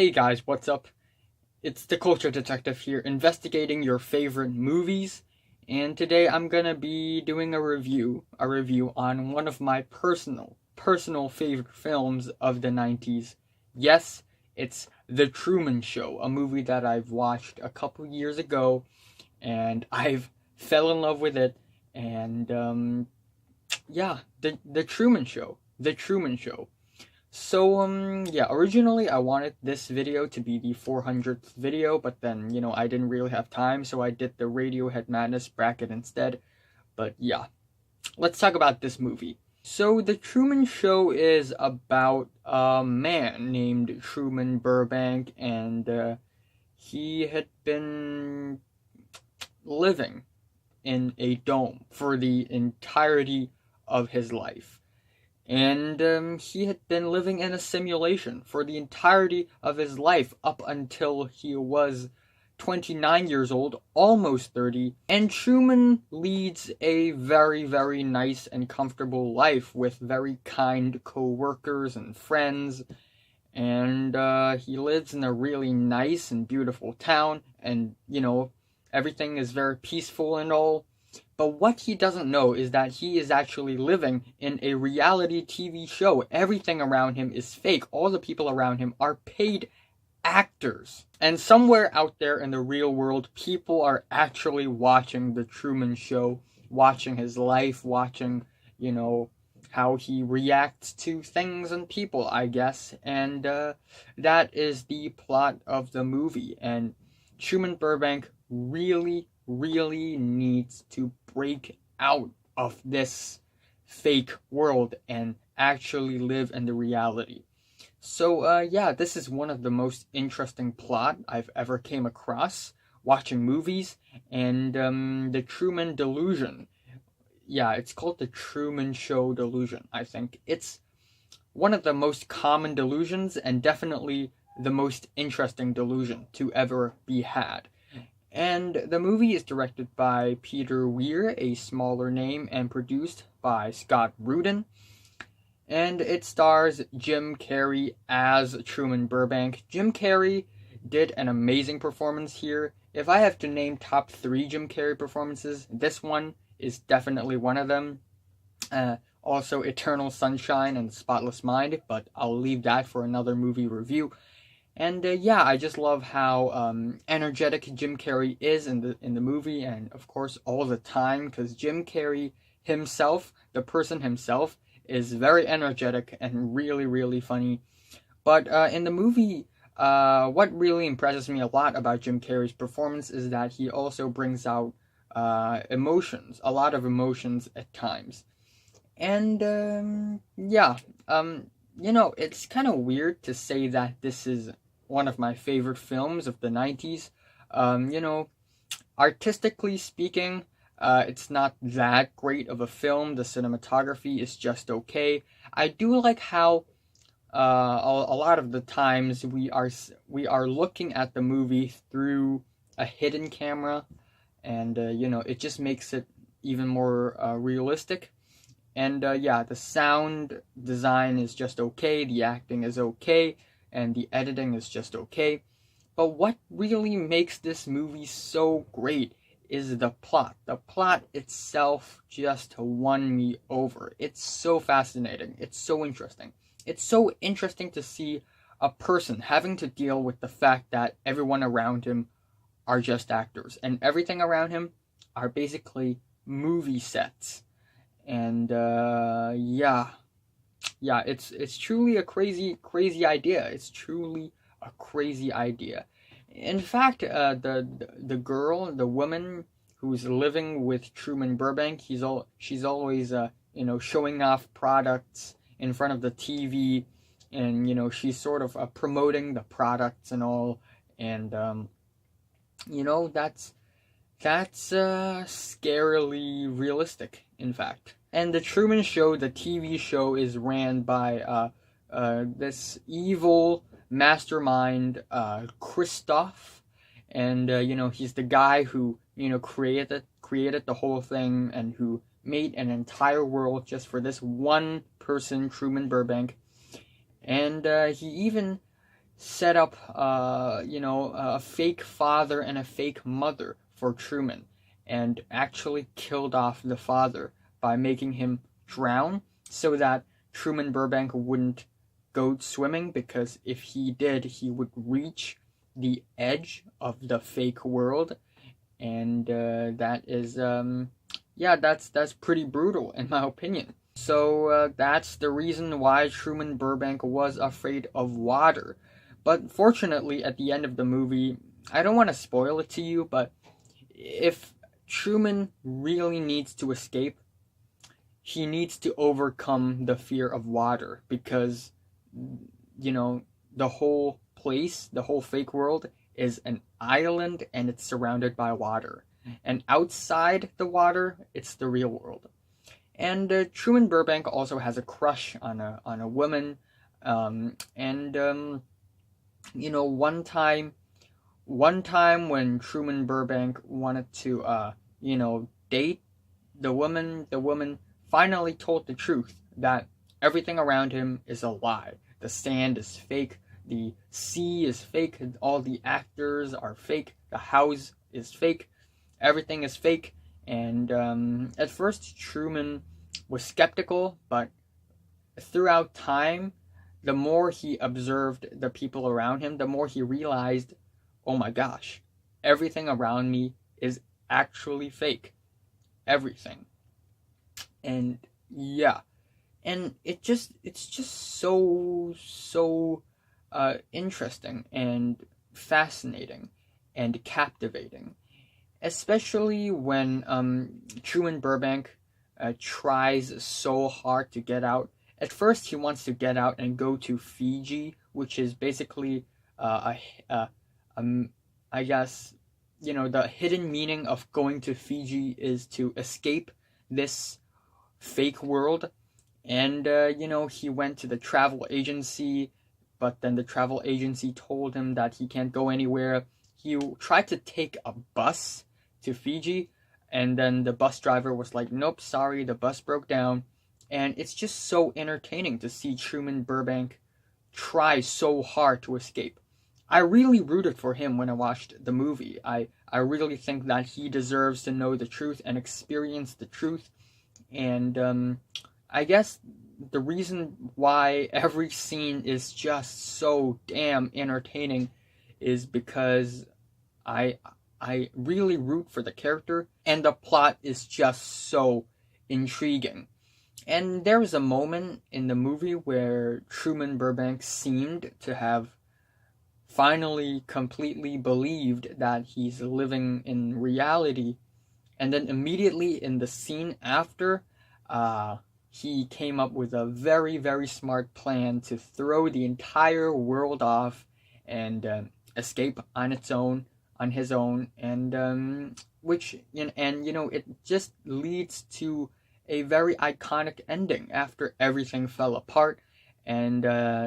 Hey guys, what's up? It's the Culture Detective here, investigating your favorite movies, and today I'm gonna be doing a review on one of my personal favorite films of the 90s. Yes, it's The Truman Show, a movie that I've watched a couple years ago, and I've fell in love with it, and yeah, the Truman Show, The Truman Show. So, yeah, originally I wanted this video to be the 400th video, but then, I didn't really have time, so I did the Radiohead Madness bracket instead. But yeah, let's talk about this movie. So, The Truman Show is about a man named Truman Burbank, and he had been living in a dome for the entirety of his life. And he had been living in a simulation for the entirety of his life up until he was 29 years old, almost 30. And Truman leads a very, very nice and comfortable life with very kind co-workers and friends. And he lives in a really nice and beautiful town. And, everything is very peaceful and all. But what he doesn't know is that he is actually living in a reality TV show. Everything around him is fake. All the people around him are paid actors. And somewhere out there in the real world, people are actually watching The Truman Show, watching his life, watching, how he reacts to things and people, I guess. And that is the plot of the movie. And Truman Burbank really needs to break out of this fake world and actually live in the reality. So yeah, this is one of the most interesting plot I've ever came across watching movies. And the Truman Delusion. Yeah, it's called the Truman Show Delusion, I think. It's one of the most common delusions and definitely the most interesting delusion to ever be had. And the movie is directed by Peter Weir, a smaller name, and produced by Scott Rudin. And it stars Jim Carrey as Truman Burbank. Jim Carrey did an amazing performance here. If I have to name top 3 Jim Carrey performances, this one is definitely one of them. Also Eternal Sunshine and Spotless Mind, but I'll leave that for another movie review. And yeah, I just love how energetic Jim Carrey is in the movie, and of course all the time, because Jim Carrey himself, the person himself, is very energetic and really funny. But in the movie, what really impresses me a lot about Jim Carrey's performance is that he also brings out emotions, a lot of emotions at times. And yeah, it's kind of weird to say that this is one of my favorite films of the 90s. Artistically speaking, it's not that great of a film. The cinematography is just okay. I do like how a lot of the times we are looking at the movie through a hidden camera, and it just makes it even more realistic. And yeah, the sound design is just okay, the acting is okay, and the editing is just okay. But what really makes this movie so great is the plot. The plot itself just won me over. It's so fascinating. It's so interesting. It's so interesting to see a person having to deal with the fact that everyone around him are just actors, and everything around him are basically movie sets. And yeah, it's truly a crazy idea. It's truly a crazy idea. In fact, the girl, the woman who's living with Truman Burbank, she's always showing off products in front of the TV, and she's sort of promoting the products and all. And that's scarily realistic, in fact. And The Truman Show, the TV show, is ran by this evil mastermind, Christoph. And, he's the guy who, created the whole thing, and who made an entire world just for this one person, Truman Burbank. And he even set up, a fake father and a fake mother for Truman, and actually killed off the father by making him drown so that Truman Burbank wouldn't go swimming, because if he did, he would reach the edge of the fake world, and that is, yeah, that's pretty brutal in my opinion. So that's the reason why Truman Burbank was afraid of water. But fortunately, at the end of the movie, I don't want to spoil it to you, but if Truman really needs to escape, he needs to overcome the fear of water, because, the whole place, the whole fake world, is an island and it's surrounded by water. And outside the water, it's the real world. And Truman Burbank also has a crush on a woman. And one time when Truman Burbank wanted to date the woman finally told the truth, that everything around him is a lie. The sand is fake, the sea is fake, all the actors are fake, the house is fake, everything is fake. And at first Truman was skeptical, but throughout time, the more he observed the people around him, the more he realized, oh my gosh, everything around me is actually fake. Everything. And yeah, and it's just so interesting and fascinating and captivating, especially when Truman Burbank tries so hard to get out. At first, he wants to get out and go to Fiji, which is basically I guess, the hidden meaning of going to Fiji is to escape this fake world. And he went to the travel agency, but then the travel agency told him that he can't go anywhere. He tried to take a bus to Fiji, and then the bus driver was like, nope, sorry, the bus broke down. And it's just so entertaining to see Truman Burbank try so hard to escape. I really rooted for him when I watched the movie. I really think that he deserves to know the truth and experience the truth. And I guess the reason why every scene is just so damn entertaining is because I I really root for the character, and the plot is just so intriguing. And there was a moment in the movie where Truman Burbank seemed to have finally completely believed that he's living in reality, and then immediately in the scene after, he came up with a very, very smart plan to throw the entire world off and escape on his own, and it just leads to a very iconic ending after everything fell apart, and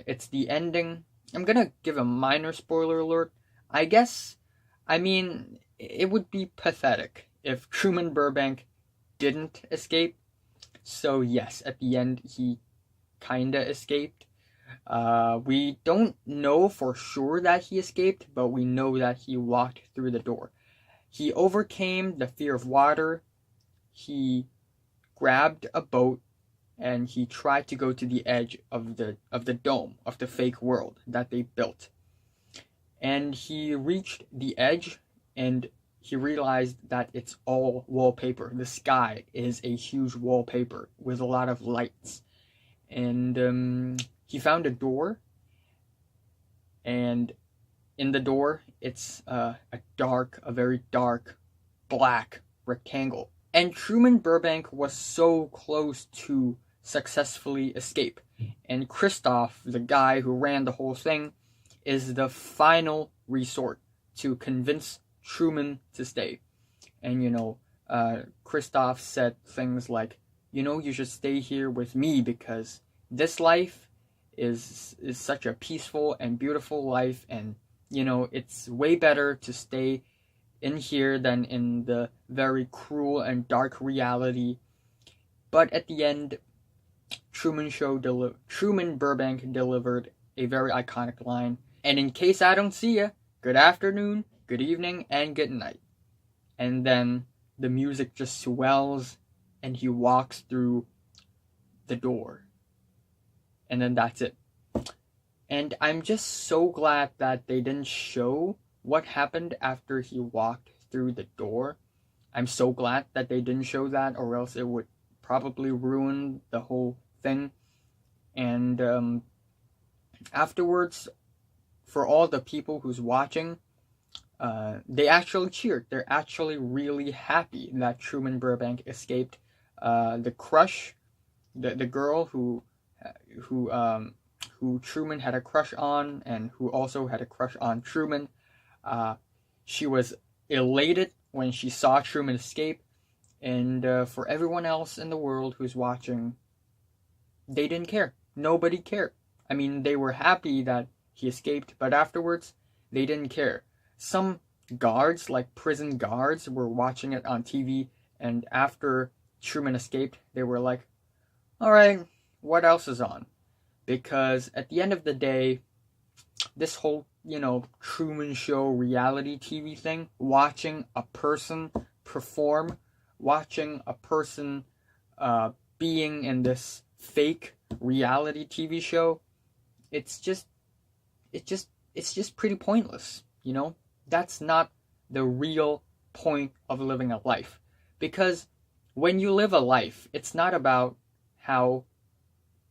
it's the ending. I'm gonna give a minor spoiler alert. I mean, it would be pathetic if Truman Burbank didn't escape. So yes, at the end he kinda escaped. We don't know for sure that he escaped, but we know that he walked through the door. He overcame the fear of water. He grabbed a boat and he tried to go to the edge of the dome of the fake world that they built. And he reached the edge and he realized that it's all wallpaper. The sky is a huge wallpaper with a lot of lights. And he found a door, and in the door it's a very dark black rectangle. And Truman Burbank was so close to successfully escape. And Christoph, the guy who ran the whole thing, is the final resort to convince Truman to stay. And Christoph said things like, you should stay here with me because this life is such a peaceful and beautiful life, and it's way better to stay in here than in the very cruel and dark reality. But at the end, Truman Burbank delivered a very iconic line. And in case I don't see ya, good afternoon, good evening, and good night. And then the music just swells and he walks through the door. And then that's it. And I'm just so glad that they didn't show what happened after he walked through the door. I'm so glad that they didn't show that, or else it would probably ruin the whole thing. And afterwards, for all the people who's watching, they actually cheered. They're actually really happy that Truman Burbank escaped. The crush, the girl who Truman had a crush on, and who also had a crush on Truman, she was elated when she saw Truman escape. And for everyone else in the world who's watching, they didn't care. Nobody cared. I mean, they were happy that he escaped, but afterwards, they didn't care. Some guards, like prison guards, were watching it on TV, and after Truman escaped, they were like, alright, what else is on? Because at the end of the day, this whole, Truman Show reality TV thing, watching a person perform, watching a person being in this fake reality TV show, it's just pretty pointless, That's not the real point of living a life. Because when you live a life, it's not about how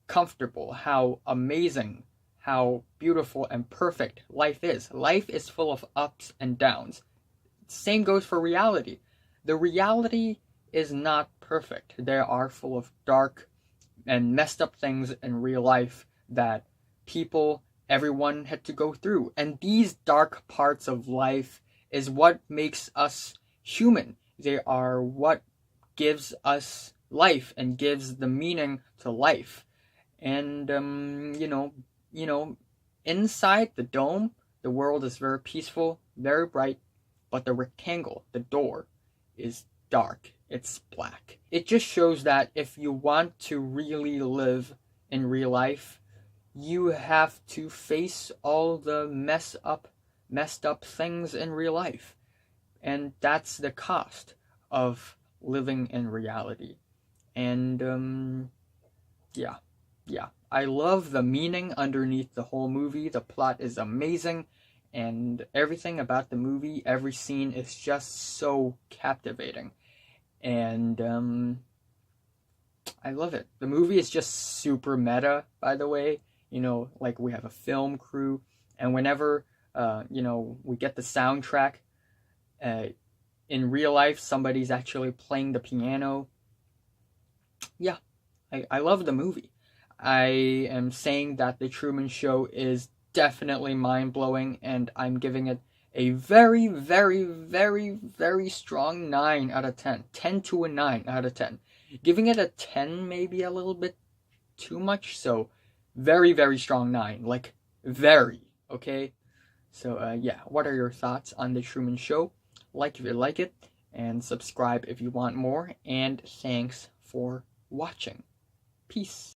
comfortable, how amazing, how beautiful and perfect life is. Life is full of ups and downs. Same goes for reality. The reality is not perfect. There are full of dark and messed up things in real life that everyone had to go through. And these dark parts of life is what makes us human. They are what gives us life and gives the meaning to life. And inside the dome, the world is very peaceful, very bright, but the rectangle, the door, is dark. It's black. It just shows that if you want to really live in real life, you have to face all the messed up things in real life. And that's the cost of living in reality. And yeah. I love the meaning underneath the whole movie. The plot is amazing, and everything about the movie, every scene is just so captivating. And I love it. The movie is just super meta, by the way. Like we have a film crew, and whenever we get the soundtrack, in real life somebody's actually playing the piano. Yeah, I love the movie. I am saying that The Truman Show is definitely mind-blowing, and I'm giving it a very, very, very, very strong 9 out of 10. 10 to a 9 out of 10. Giving it a 10 maybe a little bit too much, so very, very strong 9. Like, very, okay? So, yeah, what are your thoughts on The Truman Show? Like if you like it, and subscribe if you want more, and thanks for watching. Peace.